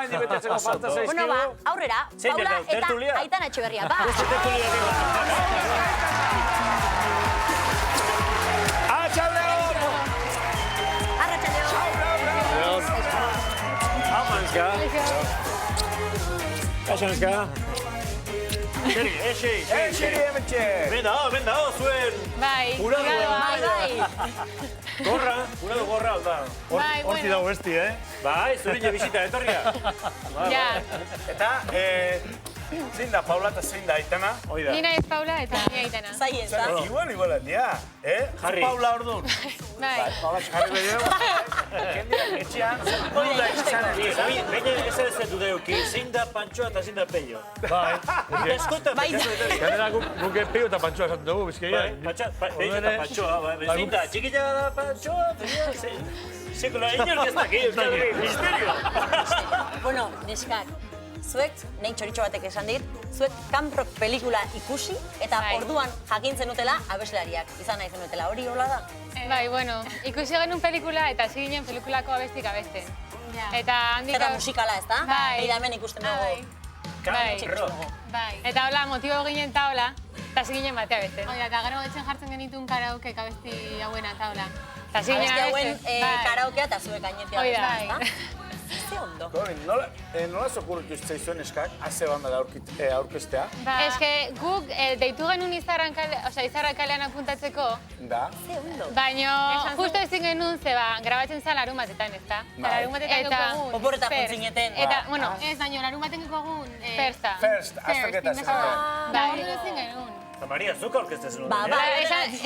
handi betetzeko falta zaizkigu. Bueno, ba, aurrera, Paula eta Aitana Etxeberria, ba. Atxaldeon! Arratxaldeon! Hau, neska. Kaixo, neska. Xeri, Xeri, hementxe. Ben da, zuen. Bai, Bai. Gorra, alda. Horti dago besti, Bai, zurine bisita etorria. Ja. Eta, zein da Paula eta zein da Aitana? Ni naiz Paula eta ni Aitana. Zai ez da. Igual, nia. Jarri. Paula orduan. Bai. Paula, jarri behar. Kendiak etxean. Paula izan. Baina ez du deuki, zein da Pantxoa eta zein da Peio. Bai. Eskota, Gainera guk Peio eta Pantxoa esaten dugu, bizkaia. Peio eta Pantxoa, zein da, txikila da Pantxoa, Sekula, inork ez daki, misterio. Bueno, neskak, zuek, nahi txoritxo batek esan dit, zuek Camp Rock pelikula ikusi eta orduan jakintzen dutela abeslariak. Izan nahi zenutela, hori hola da? Bai, bueno, ikusi genuen pelikula eta hasi ginen pelikulako abestik abesten. Eta handik... Eta musikala ez da? Bai. Eta hemen ikusten dugu. Bai. Bai. Eta hola, motibo ginen eta hola, eta hasi ginen batea abesten. Oida, eta gero etxen jartzen genituen karaoke abesti hauena eta hola. Hasi ginen Abesti hauen abesten. karaokea eta zuek gainetia Oida. abesta. Ze ondo. Nola zokurritu zaizuen eskak, haze banda aurkestea? Ez que guk deitu genuen Izarra kalean apuntatzeko, Da. Ze ondo. baina justo ezin genuen zeba, grabatzen zen larun batetan, ez da? Larun batetan dukogun. Oporreta puntzineten. Eta, bueno, Ez, baina larun baten dukogun. Fersta. First, azterketa zen. Da, ordu ezin genuen. Eta Maria, zuk aurkezten Ba, ba,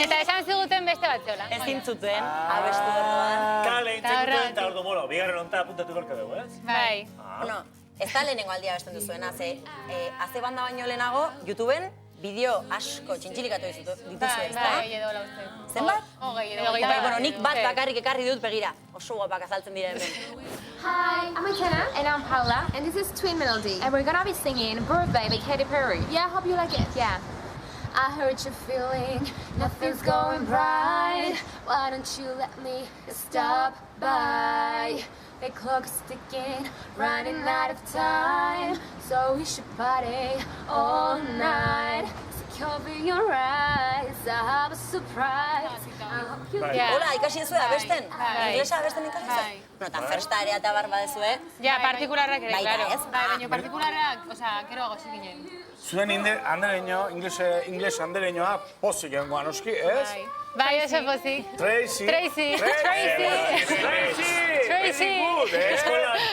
Eta esan ziguten beste bat zeola. ez dintzuten, abestu orduan. Kale intzekuten eta ordu molo, bigarren onta apuntatu gorka dugu, ez? Bai. Bueno, ez da lehenengo aldia abesten duzuena, haze banda baino lehenago, YouTubeen, bideo asko txintxilikatu dituzue, ez da? Bai, edo hola uste. Zenbat? Hogei edo. Bai, bueno, nik bat bakarrik ekarri dut begira. Oso guapak azaltzen dira hemen. Hi, I'm Aitana. And I'm Paula. And this is Twin Melody. And we're gonna be singing Birthday by Katy Perry. Yeah, I hope you like it. Yeah. I heard you feeling nothing's going right. Why don't you let me stop by? The clock's ticking, running out of time. So we should party all night. So cover your eyes, I have a surprise. I hope you Hola, ikasi dezue abesten? Bai. Inglesa abesten ikasi dezue? Bai. Bueno, eta fersta ere eta barba dezue. Ja, partikularrak ere, Baita claro. ez? Bai, baina partikularrak, gero gozi ginen. Zuen andereño, ingles andereñoa pozik egongo anoski, ez? Bai, oso pozik. Tracy.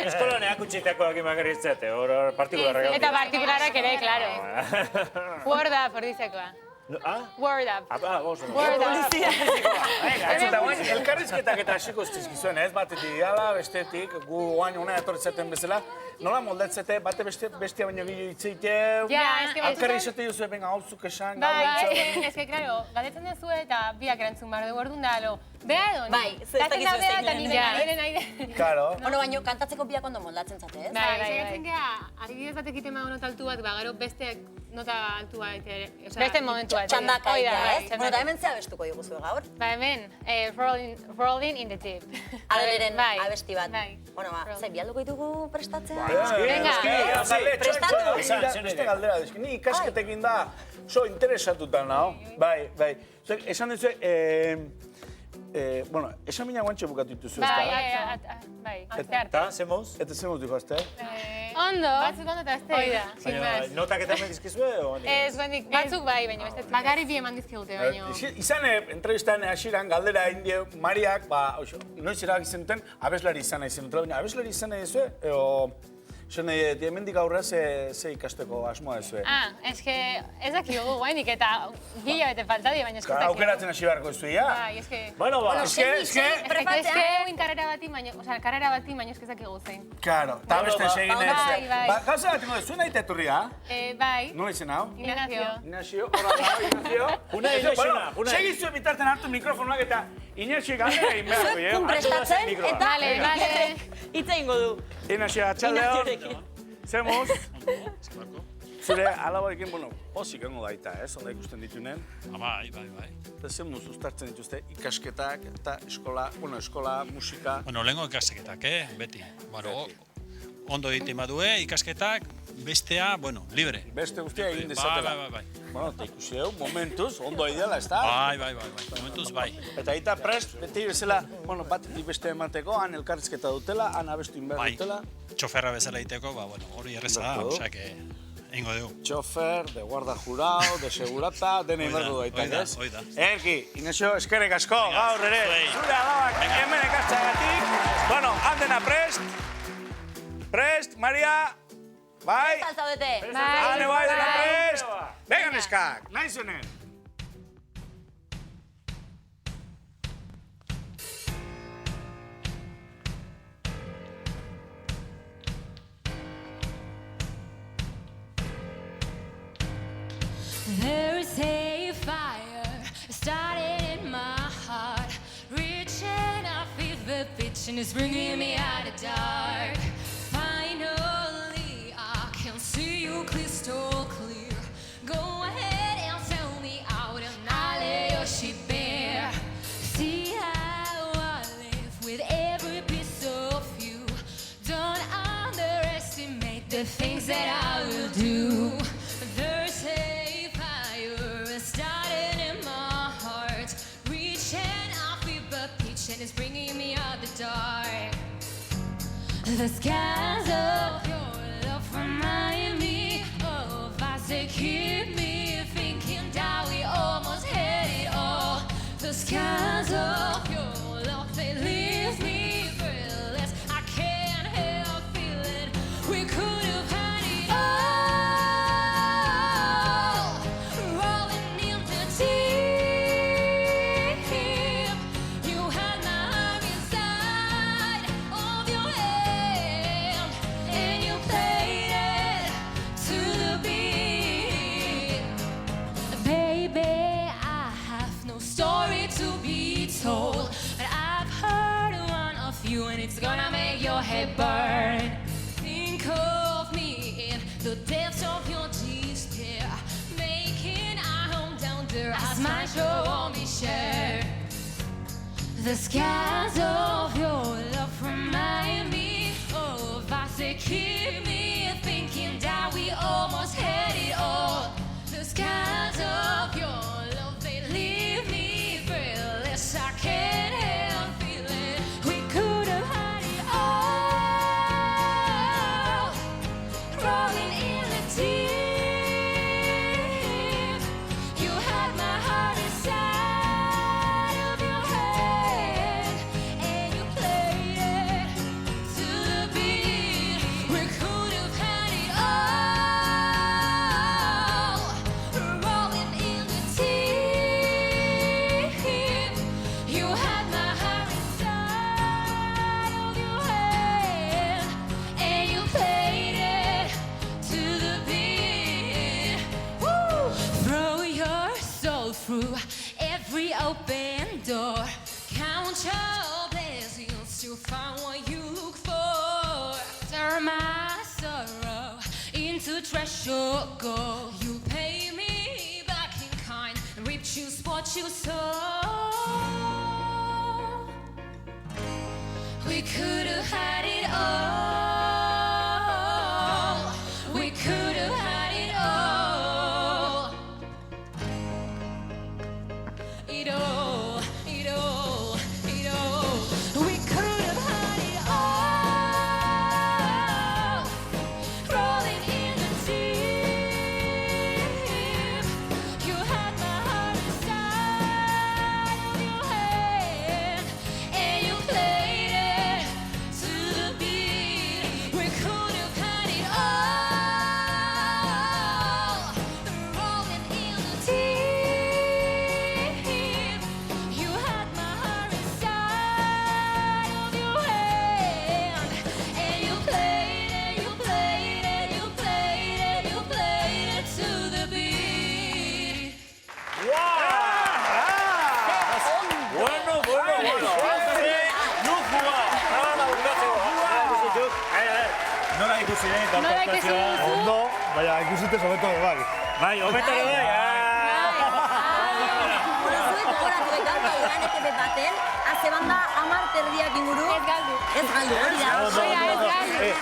Eskolan eakutsiteako egin bakarritzete, hor partikularrak. Eta partikularrak ere, claro. Word up, ordizekoa. Word up. Oso. Word up. Eta guen, elkarrizketak eta hasiko zizkizuen, ez? Batetik gala, bestetik, gu guain una etortzaten bezala. Nola moldatzete, bate bestia baino gilio hitzeiteu, alkarri izate duzu benga gauzuk esan, Bai, ez que, claro, galdetzen dezue eta biak erantzun behar dugu orduan da, alo, bea edo, Bai, ez dakizu ez eta egin nire nahi. Claro. Bueno, baino, kantatzeko biak ondo moldatzen zate, ez? Bai, saiatzen geha, adibidez batek itema nota altu bat, gero besteak nota altua ere. Beste momentu bat. Txandaka, Hoi da, bai, ez? Bueno, eta hemen zea abestuko diguzue gaur. Ba, hemen, Rolling in the Deep. Adeleren Bai. abesti bat. Bai. Bueno, ba, ze, bialduko ditugu prestatzea? Venga. Prestatu. Beste galdera, ni ikasketekin da, so interesatuta naho. Bai. Esan duzu, bueno, esan mina guantxe bukatu dituzu, ez da? Bai. Eta, zemoz? Eta zemoz dugu, azte? Ondo. Batzuk ondo eta azte. Hoi da. Sin más. Notak eta medizkizue? Ez, guendik, batzuk bai, baina beste. Bakarri bi eman dizkigute, baino. Izan, entrevistan hasieran galdera indie Mariak, noiz erabak izan duten, abeslari izan nahi zen dutela, baina abeslari izan nahi duzue, esan nahi, hemendik aurrera ze ikasteko asmoa duzue. Ez que ez dakigu guainik eta gila bete faltadi, baina ez que Aukeratzen hasi beharko duzu, ja? Bai, ez que... Bueno, ba. Ez que... Egin karrera bati, baino ez que zakigu zein. Claro, eta beste segin ez. Bai. Gauza bat, zuen nahi teturria? Bai. Nola izan hau? Ignacio. Ignacio, hola, Ignacio. Puna. Segizue bitarten hartu mikrofonak eta Ignacio galdera egin beharko, Zuek prestatzen eta Vale. hitz egingo du. Ignacio, atxaldeon. Ignaciorekin. Zemoz. Zure alabarekin, bueno, pozik egongo daita, ez? Onda ikusten ditunen. Bai. Eta zemuz uztartzen dituzte ikasketak eta eskola, musika. Bueno, lehenko ikasketak, beti. Bueno, ondo egiten badue, ikasketak, bestea, bueno, libre. Beste guztia egin dezatela. Bai. Bueno, eta ikusi dugu, momentuz, ondo ideala, ez da? Bai, momentuz bai. Eta eta prest, beti bezala, bueno, batetik beste emateko, han elkarrizketa dutela, han abestu inber dutela. Txoferra bezala egiteko, hori erreza da, osea, egingo dugu. Txofer, de guarda jurao, de segurata, dena inberdu daitak, ez? Oida. Erki, Inesio, eskerrik asko, gaur ere, zure alabak hemen ekartzagatik. Bueno, handena prest. Prest, Maria. Bai. Prest alzaudete. Hane bai, dena prest. Venga, neskak, nahi zunen. There is a fire started in my heart, reaching a fever pitch and it's bringing me out of dark. Finally, I can see you crystal clear. Go ahead and tell me out and I'll lay your ship bare. See how I live with every piece of you. Don't underestimate the things that I will do. There's a fire started in my heart, reaching a fever pitch and it's bringing me out the dark. The skies of your love remind me of us. They keep me thinking that we almost had it all. The skies of your love, they leave me breathless. I can't help feeling we could have had it all. Rolling in the deep, you had my heart inside of your hand, and you played it to the beat. Baby, I have no story to be told, but I've heard one of you and it's gonna make your head burn. Think of me in the depths of your despair, making a home down there as my show won't be shared. The skies of your love remind me of us. They keep me thinking that we almost had it all. The skies of your love, they leave me breathless. I can't help feeling we could have had it all. Rolling in the deep, you had my heart inside of your hand, and you played it to the beat. We could have had it all. Rolling in the deep, you had my heart inside of your hand, and you played it to the beat. Woo! Throw your soul through every open door. Count your blessings to find what you look for. Turn my sorrow into treasure gold. You pay me back in kind and reap you what you sow. We could have had it all. We could have had it all. It all, it all, it all. We could have had it all. Rolling in the deep, you had my heart inside of your hand, and you played it to the beat. We could have had it all. Rolling in the deep, you had my heart inside of your hand, and you played it, you played it, you played it, you played it to the beat. Bueno. Lujua. Nola ikusi den, Nola ikusi duzu? Ondo, baina ikusite sobeto bai. Bai, hobeto ere bai. Bueno, zuek gogoratu gaur Gran ETV baten, haze banda 10 terdiak inguru. Ez galdu. Ez galdu, hori da. Oia, ez galdu.